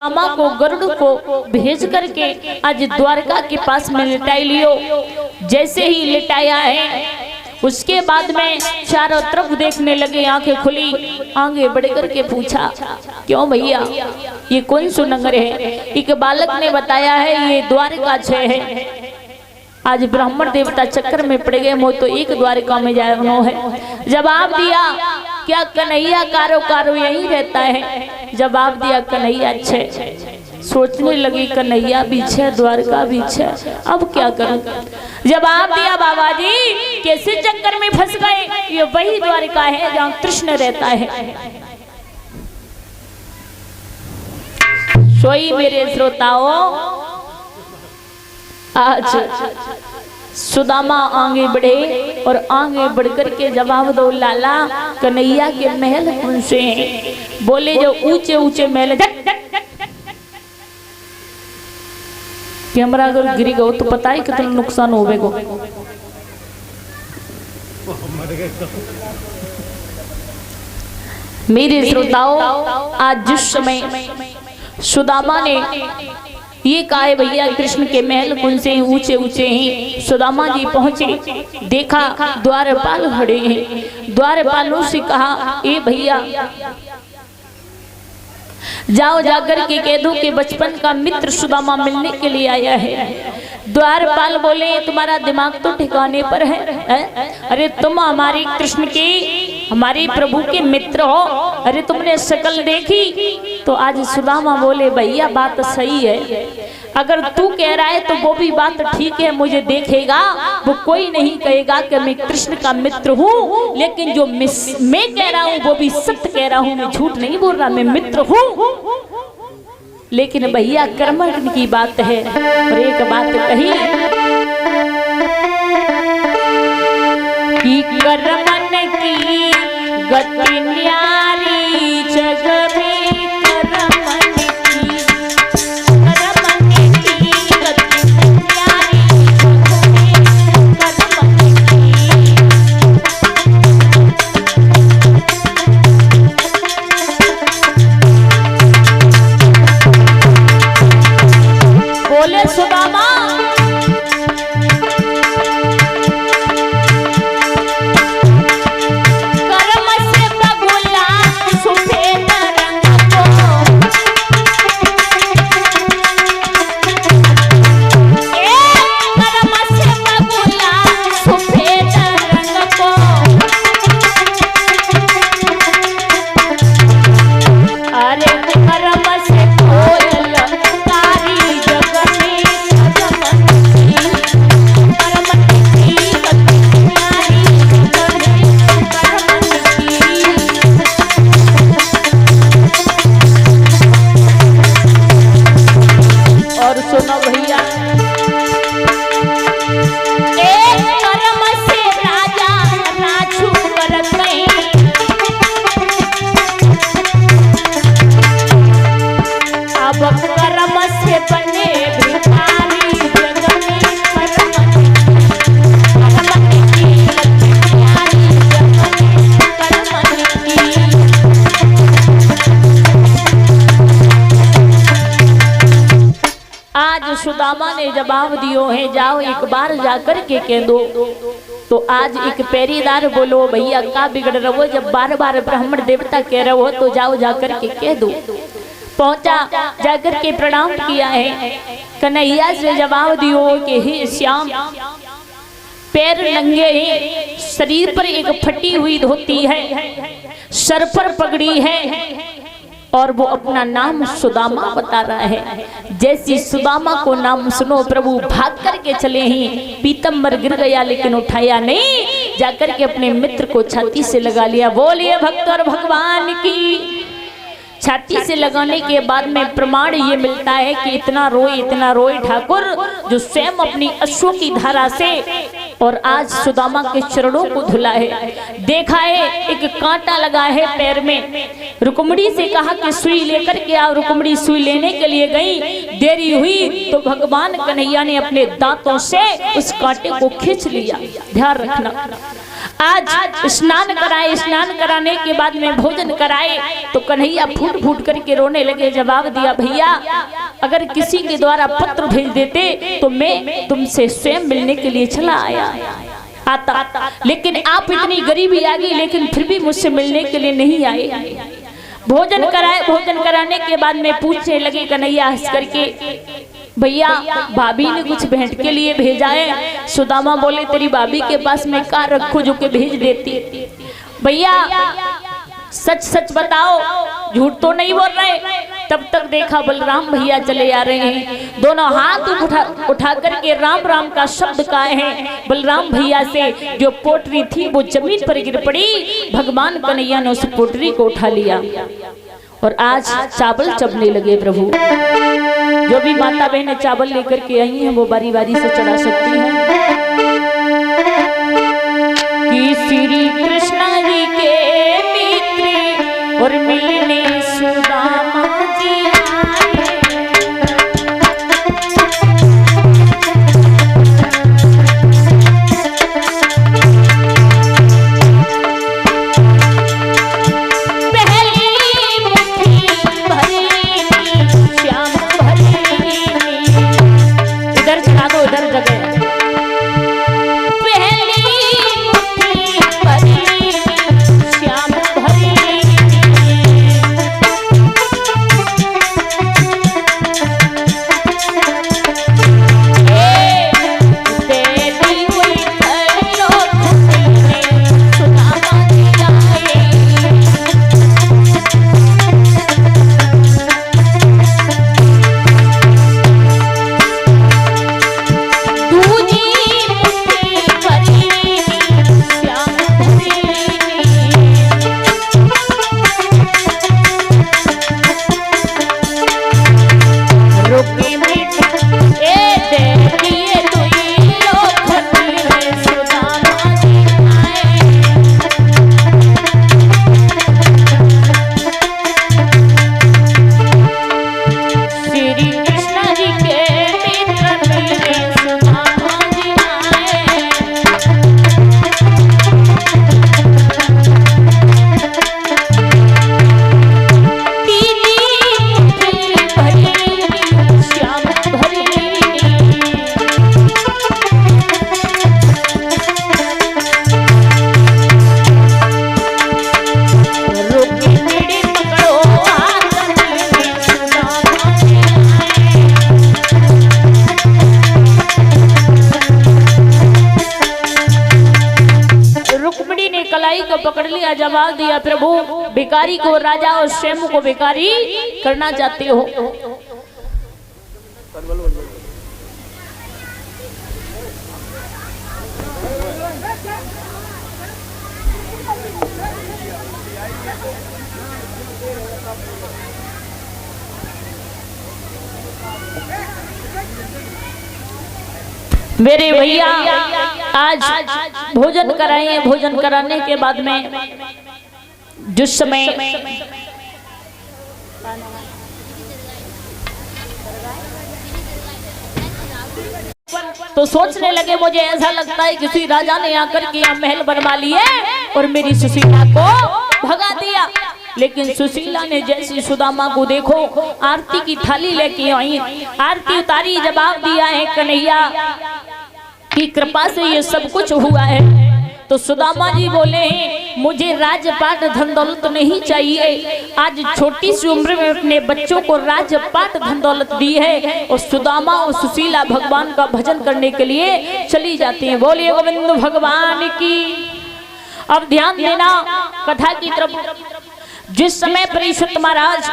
सुदामा को गरुड़ को भेज करके आज द्वारका के पास में लिटाई लियो। जैसे ही लिटाया है उसके बाद में चारों तरफ देखने लगे, आंखें खुली, आगे बढ़ करके पूछा क्यों भैया ये कौन सुनंगर है। एक बालक ने बताया है ये द्वारका 6 है। आज ब्राह्मण देवता चक्कर में पड़ गए, वो तो एक द्वारका में जाए है। जवाब दिया क्या कन्हैया कारो कारो यही रहता है। जवाब दिया कन्हैया 6। सोचने लगी कन्हैया भी 6 द्वारका भी 6, अब क्या करूं। जवाब दिया बाबा जी कैसे चक्कर में फंस गए, ये वही द्वारका है जहाँ कृष्ण रहता है। सोई मेरे श्रोताओं, आज सुदामा आगे बढ़े और आगे बढ़कर के जवाब दो लाला कन्हैया के महल कौन से हैं। बोले जो ऊंचे ऊंचे महल। कैमरा अगर गिरी गो तो पता है कितना नुकसान होवेगो। मेरे श्रोताओं, आज जिस समय सुदामा ने ये कहा है भैया कृष्ण के महल कौन से ऊंचे ऊंचे हैं, सुदामा जी पहुंचे, देखा द्वारपाल खड़े हैं। द्वारपालों से कहा ए भैया जाओ जाकर के कह दो कि बचपन का मित्र सुदामा मिलने के लिए आया है। द्वारपाल बोले तुम्हारा दिमाग तो ठिकाने पर है? अरे तुम हमारे कृष्ण के हमारे प्रभु के मित्र हो, अरे तुमने शकल देखी? तो आज सुदामा बोले भैया बात सही है, अगर तू कह रहा है तो वो भी बात ठीक है, मुझे देखेगा वो कोई नहीं कहेगा कि मैं कृष्ण का मित्र हूँ, लेकिन जो मैं कह रहा हूँ वो भी सत्य कह रहा हूँ, मैं झूठ नहीं बोल रहा, मैं मित्र हूँ। लेकिन भैया कर्म की बात है। और एक बात कही कि कर्मन की गति न्यारी जग में, कर्मन की गति न्यारी जग में, बोले सुदामा सुदामा ने जवाब दियो है जाओ एक बार जाकर के कह दो। तो आज एक पहरेदार बोलो भैया का बिगड़ रहे हो, जब बार बार ब्राह्मण देवता कह रहे हो तो जाओ जाकर के कह दो। पहुंचा, जाकर के प्रणाम किया है, कन्हैया से जवाब दियो कि हे श्याम पैर नंगे हैं, शरीर पर एक फटी हुई धोती है, सर पर पगड़ी है और वो अपना नाम सुदामा बता रहा है। जैसी सुदामा को नाम सुनो प्रभु भाग करके चले ही, पीतम्बर गिर गया लेकिन उठाया नहीं, जाकर के अपने मित्र को छाती से लगा लिया। बोलिए भक्त और भगवान की। छाती से लगाने के बाद में प्रमाण ये मिलता है कि इतना रोए ठाकुर जो स्वयं अपनी अश्वों की धारा से और आज सुदामा के चरणों को धुला है। देखा है एक कांटा लगा है पैर में, रुक्मणी से कहा कि सुई लेकर के आओ। रुक्मणी सुई लेने के लिए गई, देरी हुई तो भगवान कन्हैया ने अपने दांतों से उस कांटे को खींच लिया। ध्यान रखना, आज स्नान कराए, स्नान कराने के बाद में भोजन कराए तो कन्हैया फूट फूट करके रोने लगे। जवाब दिया, भैया अगर किसी के द्वारा पत्र भेज देते तो मैं तुमसे स्वयं मिलने के लिए चला आता, लेकिन आप इतनी गरीबी आ गई लेकिन फिर भी मुझसे मिलने के लिए नहीं आए। भोजन कराए, भोजन कराने के बाद में पूछने लगे कन्हैया हंस करके, भैया भाभी ने कुछ भेंट के लिए भेजा है। सुदामा बोले, तेरी भाभी के पास मैं का रखूं जो के भेज देती। भैया सच सच बताओ, झूठ तो नहीं बोल रहे। तब तक देखा बलराम भैया चले आ रहे हैं, दोनों हाथ उठा करके राम राम का शब्द कहे हैं। बलराम भैया से जो पोटरी थी वो जमीन पर गिर पड़ी। भगवान कन्हैया ने उस पोटरी को उठा लिया और आज चावल चबने लगे। प्रभु जो भी माता बहनें चावल लेकर के आई हैं वो बारी बारी से चढ़ा सकती हैं। कि श्री कृष्ण जी के मित्र और मिलने सुदामा जी पकड़ लिया। जवाब दिया, प्रभु भिखारी को राजा और स्वयं को भिखारी करना चाहते हो। मेरे भैया आज भोजन कराए, भोजन कराने के बाद में जिस समय तो सोचने लगे, मुझे ऐसा लगता है किसी राजा ने आकर के यहाँ महल बनवा लिए और मेरी सुशीला को भगा दिया। लेकिन सुशीला ने जैसी सुदामा को देखो आरती की थाली लेके आई, आरती उतारी, जवाब दिया है कन्हैया की कृपा से ये सब कुछ हुआ है। तो सुदामा जी बोले, मुझे राजपाट धन दौलत नहीं चाहिए। आज छोटी सी उम्र में अपने बच्चों को राजपाट धन दौलत दी है और सुदामा और सुशीला भगवान का भजन करने के लिए चली जाती हैं। बोलिए गोविंद भगवान की। अब ध्यान देना कथा की तरफ। जिस समय परीक्षित महाराज